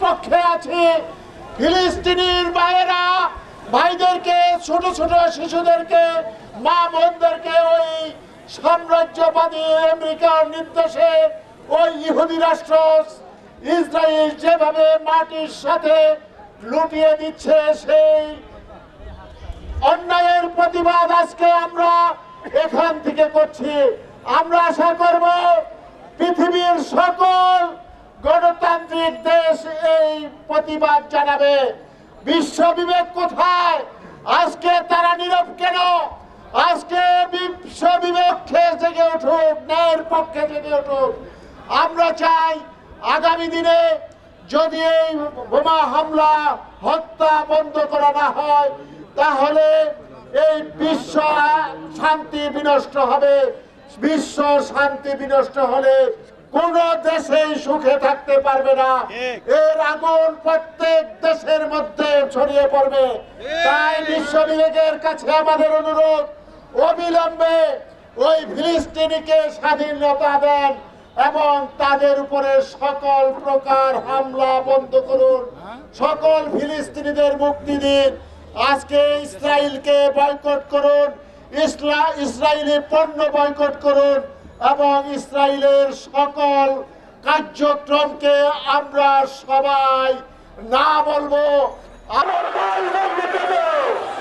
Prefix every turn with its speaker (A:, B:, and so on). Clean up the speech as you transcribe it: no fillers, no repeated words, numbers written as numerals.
A: পক্ষে আছি। ফিলিস্তিনির ভাইদেরকে, ছোট ছোট শিশুদেরকে, মা বোনদেরকে ওই সাম্রাজ্যবাদী আমেরিকার নির্দেশে ওই ইহুদি রাষ্ট্র ইসরায়েল যেভাবে মাটির সাথে লুটিয়ে দিচ্ছে, সেই অন্যায়ের প্রতিবাদ আজকে আমরা এখান থেকে করছি। আমরা আশা করব পৃথিবীর সকল গণতান্ত্রিক দেশ এই প্রতিবাদ জানাবে। বিশ্ব বিবেক কোথায়? আজকে তারা নীরব কেন? আজকে বিশ্ব বিবেককে জেগে উঠুক, ন্যায়ের পক্ষে জেগে উঠুক। আমরা চাই আগামী দিনে যদি এই বোমা হামলা হত্যা বন্ধ করা না হয়, তাহলে এই বিশ্ব শান্তি বিনষ্ট হবে। বিশ্ব শান্তি বিনষ্ট হলে কোন দেশেই সুখে থাকতে পারবে না। এর আগুন প্রত্যেক দেশের মধ্যে ছড়িয়ে পড়বে। তাই বিশ্ব বিবেকের কাছে আমাদের অনুরোধ, অবিলম্বে ওই ফিলিস্তিনিকে স্বাধীনতা দেন এবং তাদের উপরে সকল প্রকার হামলা বন্ধ করুন। সকল ফিলিস্তিনিদের মুক্তি দিন। আজকে ইসরায়েলকে বয়কট করুন, ইসরায়েলি পণ্য বয়কট করুন এবং ইসরায়েলের সকল কার্যক্রমকে আমরা সবাই না বলবো, আবার